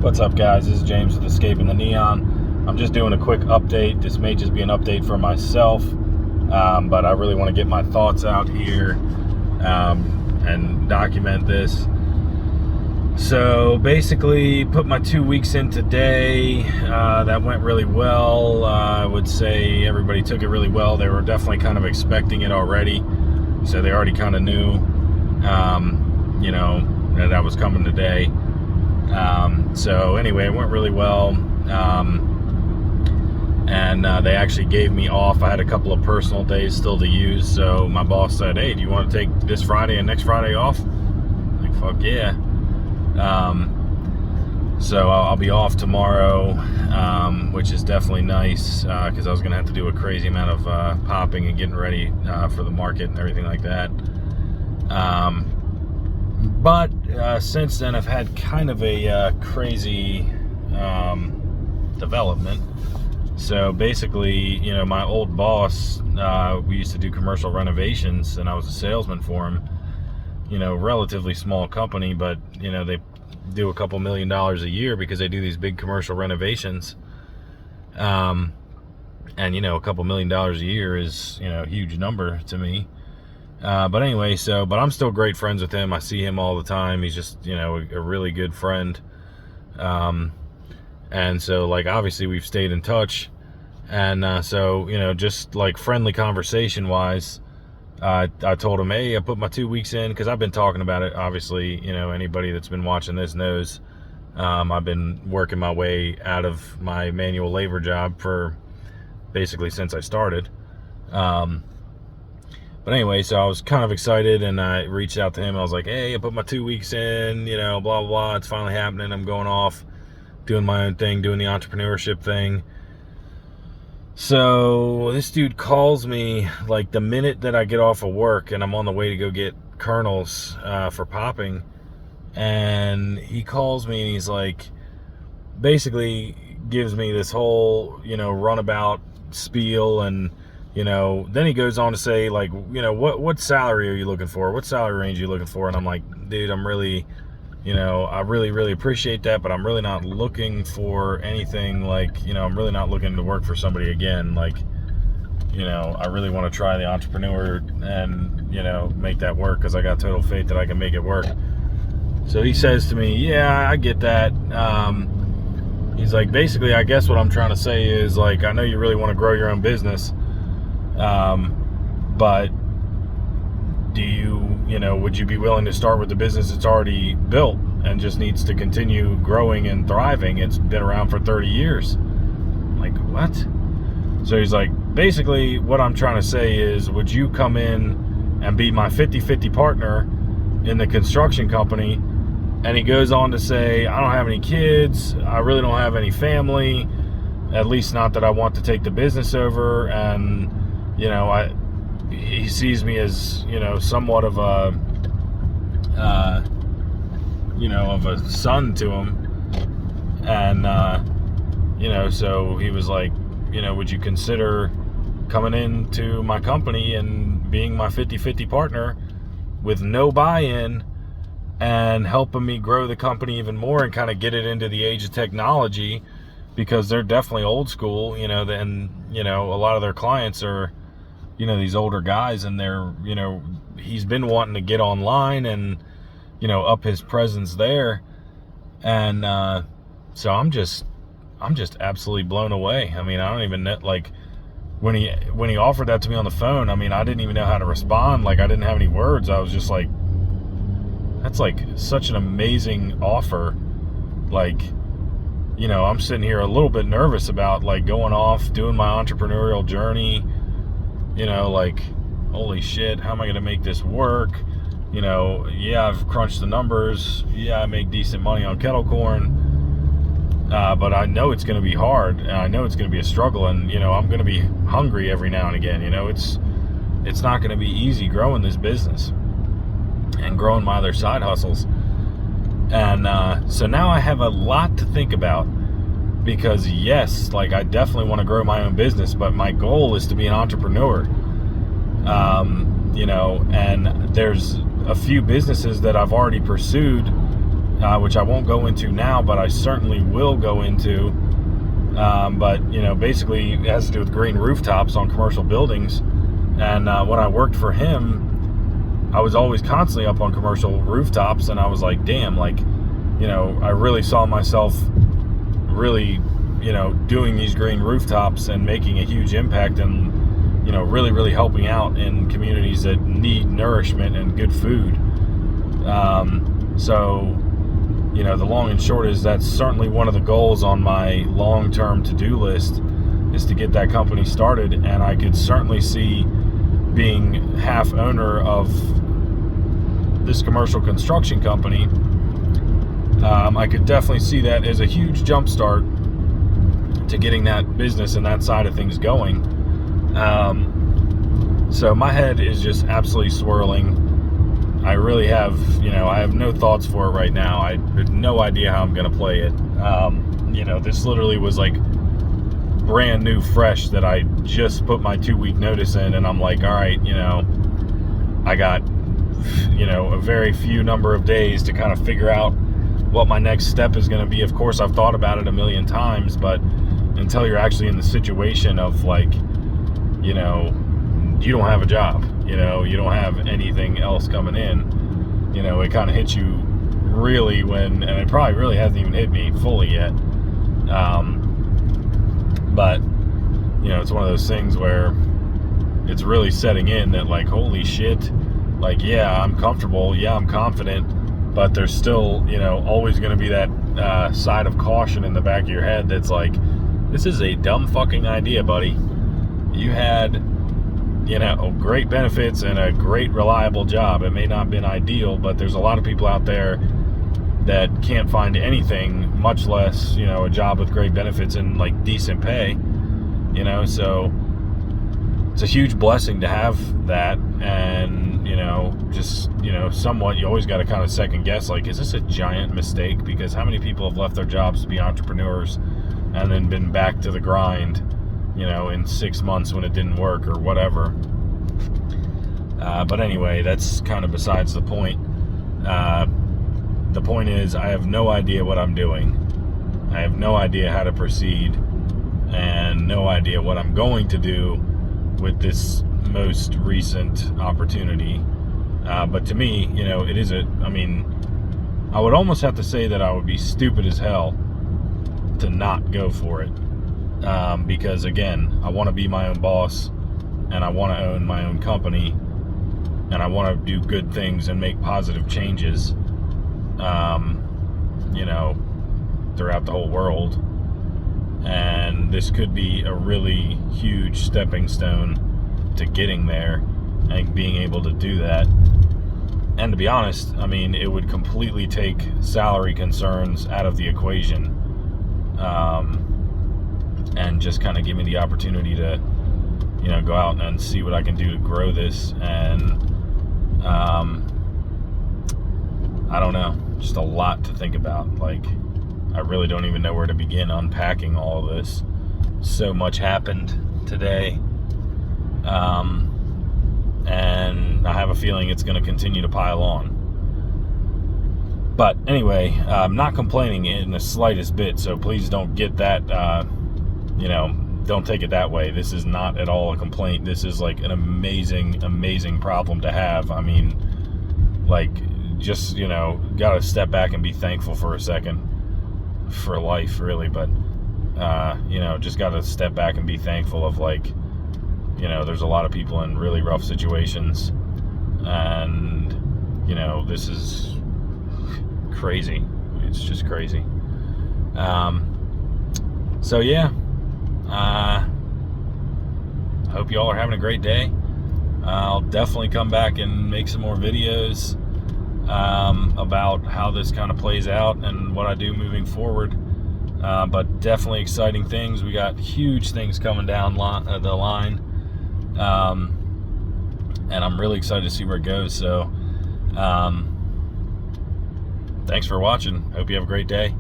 What's up, guys? This is James with Escaping the Neon. I'm just doing a quick update. This may just be an update for myself, but I really want to get my thoughts out here and document this. So basically, put my 2 weeks in today. That went really well. I would say everybody took it really well. They were definitely kind of expecting it already, so they already kind of knew, that I was coming today. So anyway, it went really well. And they actually gave me off. I had a couple of personal days still to use. So my boss said, "Hey, do you want to take this Friday and next Friday off?" I'm like, fuck yeah. So I'll be off tomorrow, which is definitely nice, because I was going to have to do a crazy amount of popping and getting ready for the market and everything like that. But since then, I've had kind of a crazy development. So basically, my old boss, we used to do commercial renovations, and I was a salesman for him. Relatively small company, but they do a couple $1 million a year because they do these big commercial renovations. And a couple $1 million a year is a huge number to me. But anyway, but I'm still great friends with him. I see him all the time. He's just, a really good friend. And so, obviously we've stayed in touch. And so, just friendly conversation wise, I told him, hey, I put my 2 weeks in, because I've been talking about it. Obviously, anybody that's been watching this knows I've been working my way out of my manual labor job for basically since I started. But anyway, so I was kind of excited, and I reached out to him. I was like, hey, I put my 2 weeks in, blah, blah, blah. It's finally happening. I'm going off, doing my own thing, doing the entrepreneurship thing. So this dude calls me the minute that I get off of work, and I'm on the way to go get kernels for popping. And he calls me, and he's basically gives me this whole, runabout spiel. And then he goes on to say, what salary are you looking for? What salary range are you looking for? And I'm like, dude, I'm really, I really, really appreciate that, but I'm really not looking for anything I'm really not looking to work for somebody again. I really want to try the entrepreneur and, make that work, because I got total faith that I can make it work. So he says to me, yeah, I get that. He's like, basically, I guess what I'm trying to say is, I know you really want to grow your own business. But do you, would you be willing to start with the business that's already built and just needs to continue growing and thriving? It's been around for 30 years. I'm like, what? So he's like, basically what I'm trying to say is, would you come in and be my 50-50 partner in the construction company? And he goes on to say, I don't have any kids. I really don't have any family, at least not that I want to take the business over. And he sees me as, somewhat of a, of a son to him. And, so he was like, would you consider coming into my company and being my 50-50 partner with no buy-in, and helping me grow the company even more and kind of get it into the age of technology, because they're definitely old school, and, a lot of their clients are, these older guys, and they're, he's been wanting to get online and, up his presence there. And, so I'm just absolutely blown away. I mean, I don't even know, when he offered that to me on the phone, I mean, I didn't even know how to respond. I didn't have any words. I was just like, that's such an amazing offer. I'm sitting here a little bit nervous about going off, doing my entrepreneurial journey, holy shit, how am I going to make this work? Yeah, I've crunched the numbers. Yeah, I make decent money on kettle corn. But I know it's going to be hard, and I know it's going to be a struggle, and, I'm going to be hungry every now and again. It's not going to be easy growing this business and growing my other side hustles. And so now I have a lot to think about, because yes, I definitely want to grow my own business, but my goal is to be an entrepreneur. And there's a few businesses that I've already pursued which I won't go into now, but I certainly will go into. But, basically it has to do with green rooftops on commercial buildings. And when I worked for him, I was always constantly up on commercial rooftops, and I was like, damn, like, I really saw myself really, doing these green rooftops and making a huge impact, and, really, really helping out in communities that need nourishment and good food. So, the long and short is that's certainly one of the goals on my long-term to-do list, is to get that company started. And I could certainly see being half owner of this commercial construction company. I could definitely see that as a huge jump start to getting that business and that side of things going. So my head is just absolutely swirling. I really have, I have no thoughts for it right now. I have no idea how I'm going to play it. This literally was like brand new, fresh, that I just put my 2-week notice in, and I'm like, all right, I got, a very few number of days to kind of figure out what my next step is going to be. Of course, I've thought about it a million times, but until you're actually in the situation of, like, you don't have a job, you don't have anything else coming in, it kind of hits you really and it probably really hasn't even hit me fully yet. But, it's one of those things where it's really setting in that, like, holy shit, like, yeah, I'm comfortable, yeah, I'm confident, but there's still, always going to be that side of caution in the back of your head that's like, this is a dumb fucking idea, buddy. You had, great benefits and a great reliable job. It may not have been ideal, but there's a lot of people out there that can't find anything, much less, a job with great benefits and, like, decent pay, so it's a huge blessing to have that. And, just, somewhat, you always got to kind of second guess, like, is this a giant mistake? Because how many people have left their jobs to be entrepreneurs and then been back to the grind, in 6 months when it didn't work or whatever. But anyway, that's kind of besides the point. The point is, I have no idea what I'm doing. I have no idea how to proceed, and no idea what I'm going to do with this most recent opportunity. But to me, it is I would almost have to say that I would be stupid as hell to not go for it. Because again, I want to be my own boss, and I want to own my own company, and I want to do good things and make positive changes, throughout the whole world. And this could be a really huge stepping stone to getting there and being able to do that. And to be honest, it would completely take salary concerns out of the equation. And just kind of give me the opportunity to, go out and see what I can do to grow this. And, I don't know, just a lot to think about. Like, I really don't even know where to begin unpacking all of this. So much happened today. And I have a feeling it's going to continue to pile on. But anyway, I'm not complaining in the slightest bit, so please don't get that, don't take it that way. This is not at all a complaint. This is like an amazing, amazing problem to have. Just, got to step back and be thankful for a second for life, really. But, just got to step back and be thankful of, like, there's a lot of people in really rough situations, and, this is crazy. It's just crazy. So yeah, hope you all are having a great day. I'll definitely come back and make some more videos about how this kind of plays out and what I do moving forward. But definitely exciting things. We got huge things coming down the line. And I'm really excited to see where it goes. So, thanks for watching. Hope you have a great day.